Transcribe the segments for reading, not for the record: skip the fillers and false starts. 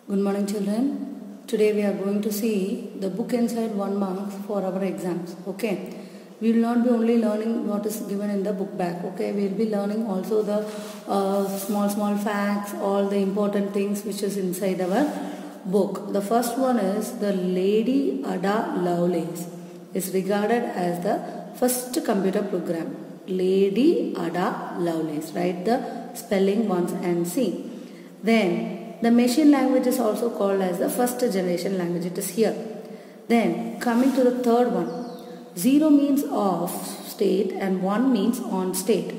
Good morning children. Today we are going to see the book inside 1 marks for our exams. Okay. We will not be only learning what is given in the book bag. Okay. We will be learning also the small facts, all the important things which is inside our book. The first one is the Lady Ada Lovelace is regarded as the first computer program. Lady Ada Lovelace. Write the spelling once and see. Then the machine language is also called as the first generation language. It is here. Then coming to the third one. 0 means off state and 1 means on state.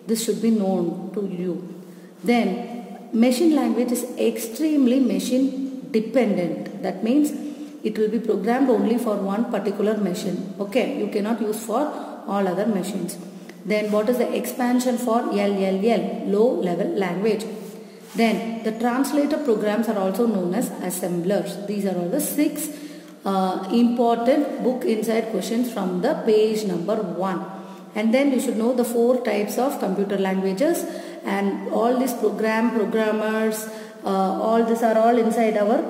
This should be known to you. Then machine language is extremely machine dependent. That means it will be programmed only for one particular machine. Okay. You cannot use for all other machines. Then what is the expansion for LLL? Low level language. Then the translator programs are also known as assemblers. These are all the 6 important book inside questions from the page number 1. And then you should know the 4 types of computer languages and all these programmers, all these are all inside our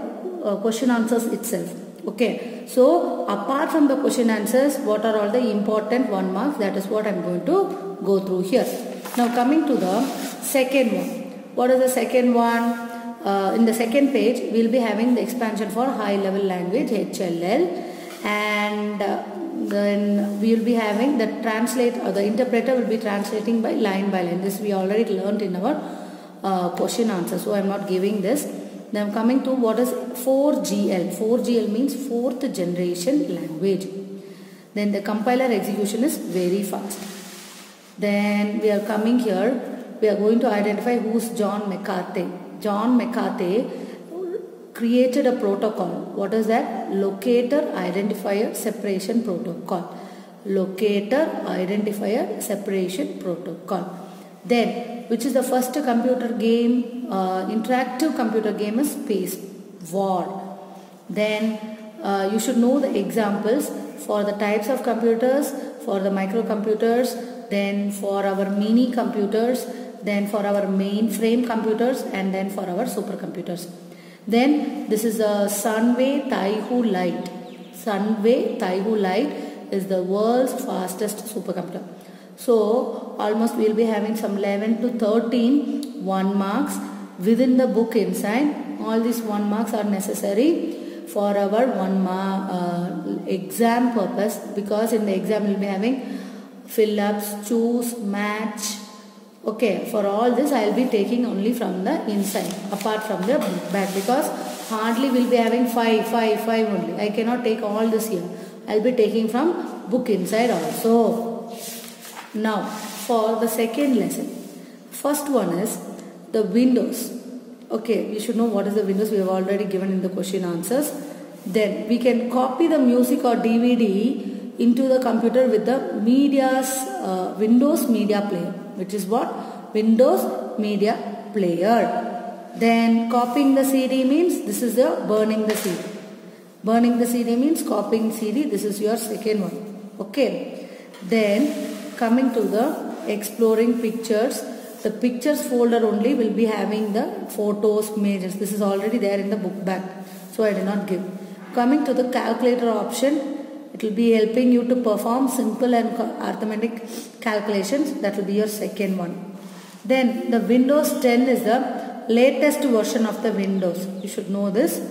question answers itself. Okay. So apart from the question answers, what are all the important 1 marks? That is what I am going to go through here. Now coming to the second one. What is the second one? In the second page, we will be having the expansion for high level language HLL, and then we will be having the translate or the interpreter will be translating by line. This we already learned in our question answer, so I am not giving this. Then coming to what is 4GL. 4GL means 4th generation language. Then the compiler execution is very fast. Then we are coming here. We are going to identify who is John McCarthy. John McCarthy created a protocol. What is that? Locator Identifier Separation Protocol. Locator Identifier Separation Protocol. Then, which is the first computer game, interactive computer game is Space War. Then, you should know the examples for the types of computers, for the microcomputers, then for our mini computers, then for our mainframe computers, and then for our supercomputers. Then this is a Sunway Taihu Lite. Sunway Taihu Lite is the world's fastest supercomputer. So almost we will be having some 11 to 13 1 marks within the book inside. All these 1 marks are necessary for our 1 mark exam purpose, because in the exam we will be having fill-ups, choose, match. Okay, for all this I will be taking only from the inside apart from the back, because hardly we will be having 5 only. I cannot take all this here. I will be taking from book inside also. Now for the second lesson. First one is the Windows. Okay, we should know what is the Windows. We have already given in the question answers. Then we can copy the music or DVD into the computer with the Windows Media Player, which is what? Windows Media Player. Then copying the CD means this is the burning the CD. Burning the CD means copying CD. This is your second one. Okay. Then coming to the exploring pictures. The pictures folder only will be having the photos, images. This is already there in the book bag, so I did not give. Coming to the calculator option. It will be helping you to perform simple and arithmetic calculations. That will be your second one. Then the Windows 10 is the latest version of the Windows. You should know this.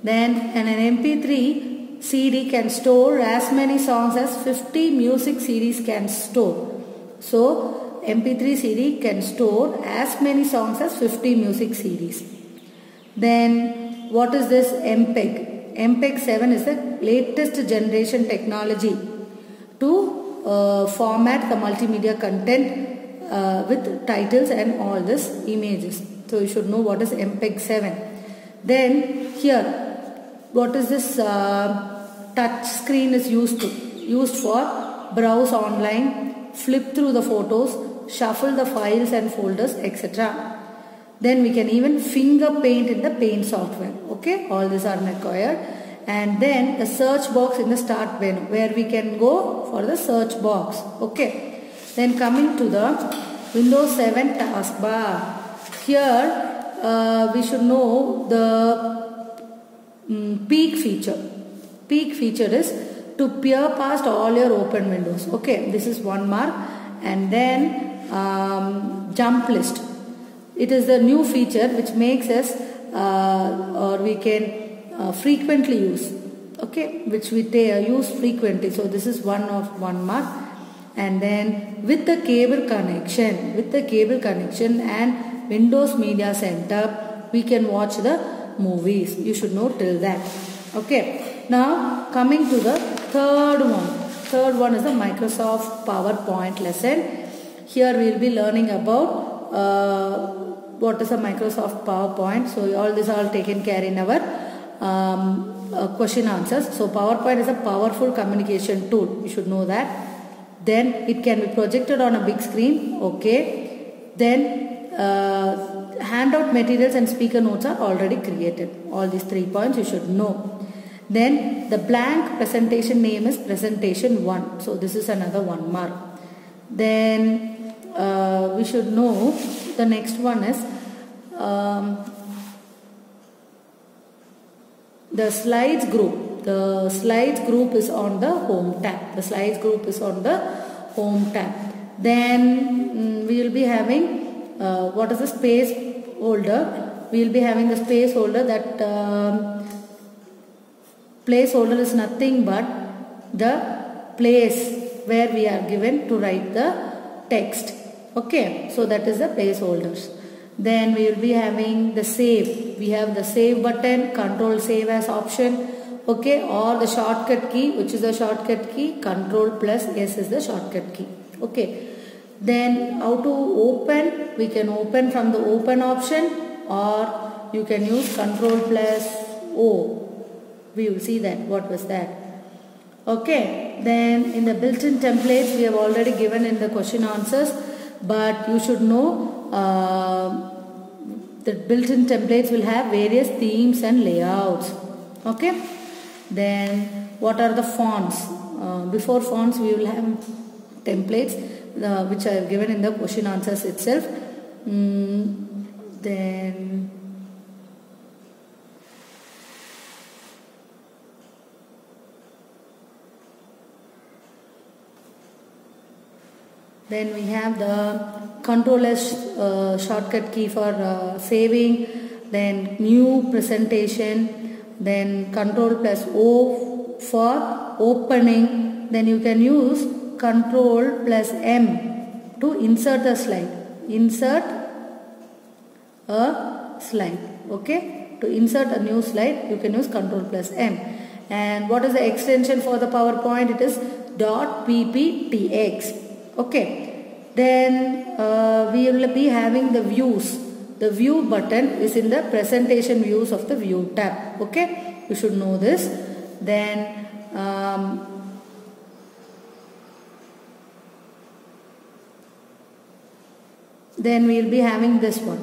Then an MP3 CD can store as many songs as 50 music CDs can store. So MP3 CD can store as many songs as 50 music CDs. Then what is this MPEG? MPEG 7 is the latest generation technology to format the multimedia content with titles and all this images. So you should know what is MPEG 7. Then here, what is this touch screen is used for browse online, flip through the photos, shuffle the files and folders, etc. Then we can even finger paint in the paint software. Okay, all these are required. And then the search box in the start menu, where we can go for the search box. Okay. Then coming to the Windows 7 taskbar. Here we should know the peek feature. Peek feature is to peer past all your open windows. Okay, this is 1 mark. And then jump list. It is the new feature which makes us or we can frequently use. Okay, which we use frequently. So this is 1 of 1 mark. And then with the cable connection and Windows Media Center, we can watch the movies. You should know till that. Okay. Now coming to the third one. Third one is the Microsoft PowerPoint lesson. Here we will be learning about what is a Microsoft PowerPoint. So all this are taken care in our question answers. So PowerPoint is a powerful communication tool. You should know that. Then it can be projected on a big screen. Okay. Then handout materials and speaker notes are already created. All these 3 points you should know. Then the blank presentation name is presentation 1. So this is another 1 mark. Then we should know the next one is the slides group. The slides group is on the home tab. The slides group is on the home tab. Then we will be having what is the space holder. We will be having the space holder. That placeholder is nothing but the place where we are given to write the text. Okay, so that is the placeholders. Then we will be having the save. We have the save button, control save as option. Okay, or the shortcut key, which is the shortcut key, control plus S is the shortcut key. Okay, then how to open? We can open from the open option, or you can use control plus O. We will see that. What was that? Okay, then in the built-in templates we have already given in the question answers, but you should know that built-in templates will have various themes and layouts. Okay, then what are the fonts? Before fonts we will have templates which I have given in the question answers itself. Then we have the control S shortcut key for saving, then new presentation, then control plus O for opening. Then you can use control plus M to insert a slide. Insert a slide. Okay, to insert a new slide you can use control plus M. And what is the extension for the PowerPoint? It is .pptx. Okay, then we will be having the views. The view button is in the presentation views of the view tab. Okay, you should know this. Then we will be having this one.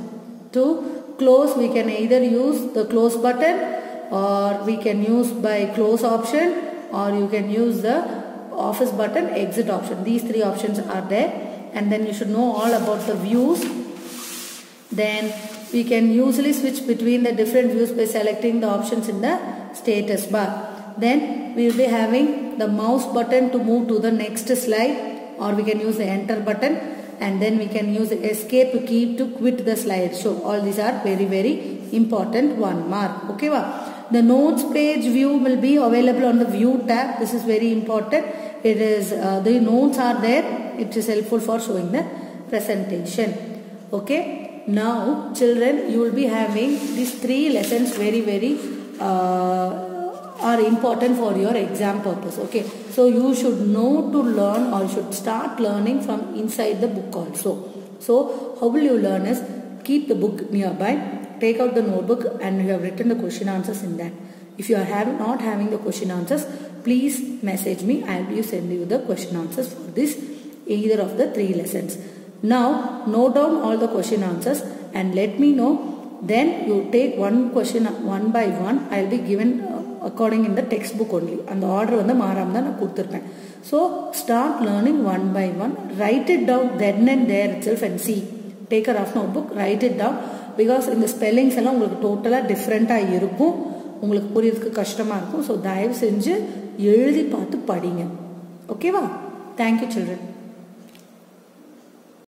To close, we can either use the close button, or we can use by close option, or you can use the office button, exit option. These 3 options are there. And then you should know all about the views. Then we can usually switch between the different views by selecting the options in the status bar. Then we will be having the mouse button to move to the next slide, or we can use the enter button, and then we can use the escape key to quit the slide. So all these are very, very important 1 mark. Okay, the notes page view will be available on the view tab. This is very important. It is the notes are there. It is helpful for showing the presentation. Okay, now children, you will be having these 3 lessons very, very are important for your exam purpose. Okay, so you should know to learn, or should start learning from inside the book also. So how will you learn is, keep the book nearby, take out the notebook, and you have written the question answers in that. If you are not having the question answers, please message me. I will send you the question answers for this either of the 3 lessons. Now note down all the question answers and let me know. Then you take one question one by one. I will be given according in the textbook only. And the order on the maaram. So start learning one by one. Write it down then and there itself and see. Take a rough notebook, write it down. Because இந்த spellings எல்லாம் உங்களுக்கு டோட்டலாக டிஃப்ரெண்ட்டாக இருக்கும், உங்களுக்கு புரியறதுக்கு கஷ்டமாக இருக்கும். ஸோ தயவு செஞ்சு எழுதி பார்த்து படிங்க. ஓகேவா? Thank you children.